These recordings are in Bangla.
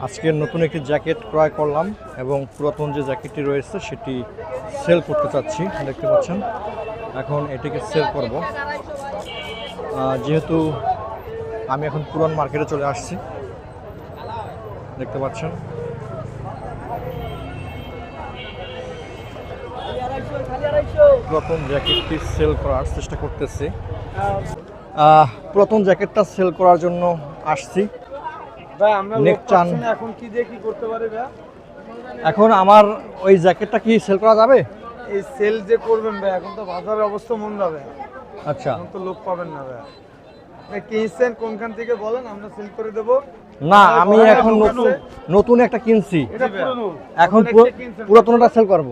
আজকে নতুন একটি জ্যাকেট ক্রয় করলাম এবং পুরাতন যে জ্যাকেটটি রয়েছে সেটি সেল করতে চাচ্ছি। দেখতে পাচ্ছেন এখন এটিকে সেল করব, যেহেতু আমি এখন পুরান মার্কেটে চলে আসছি। দেখতে পাচ্ছেন পুরাতন জ্যাকেটটি সেল করার চেষ্টা করতেছি। পুরাতন জ্যাকেটটা সেল করার জন্য আসছি। এখন কি দিয়ে কি করতে পারে ভাই? এখন আমার ওই জ্যাকেটটা কি সেল করা যাবে? এই সেল যে করবেন ভাই, এখন তো বাজারের অবস্থা মন্দ হবে। আচ্ছা, এখন তো লোক পাবেন না ভাই। আপনি কিনছেন কোনখান থেকে বলেন, আমরা সেল করে দেব। না, আমি এখন নতুন একটা কিনছি, এটা পুরনো। এখন পুরাতনটা সেল করব।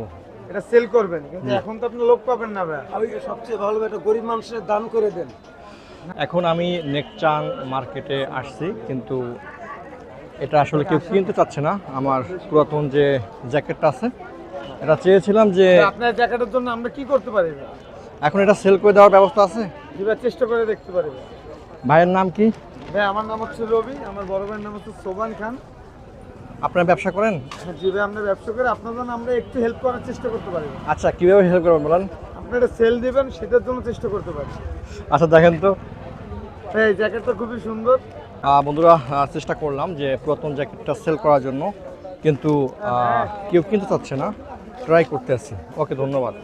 এটা সেল করবেন, কিন্তু এখন তো আপনি লোক পাবেন না ভাই। আমি সবচেয়ে ভালো একটা গরিব মানুষের দান করে দেন। এখন আমি নেকচান মার্কেটে আসছি, কিন্তু এটা আসলে কেউ কিনতে চাচ্ছে না। আমার পুরাতন যে জ্যাকেটটা আছে এটা চেয়েছিলাম যে আপনার জ্যাকেটের জন্য আমরা কি করতে পারি ভাই? এখন এটা সেল করে দেওয়ার ব্যবস্থা আছে? দিবার চেষ্টা করে দেখতে পারি ভাই। ভাইয়ের নাম কি? ভাই আমার নাম হচ্ছে রবি, আমার বড় ভাইয়ের নাম হচ্ছে সোবান খান। আপনারা ব্যবসা করেন? জি ভাই, আমরা ব্যবসা করে আপনার জন্য আমরা একটু হেল্প করার চেষ্টা করতে পারি। আচ্ছা, কিভাবে হেল্প করবেন বলেন? আপনি এটা সেল দিবেন, সেটার জন্য চেষ্টা করতে পারি। আচ্ছা দেখেন তো। এই জ্যাকেটটা খুবই সুন্দর। বন্ধুরা, চেষ্টা করলাম যে পুরাতন জ্যাকেটটা সেল করার জন্য, কিন্তু কেউ কিনতে চাচ্ছে না। ট্রাই করতে আছি। ওকে, ধন্যবাদ।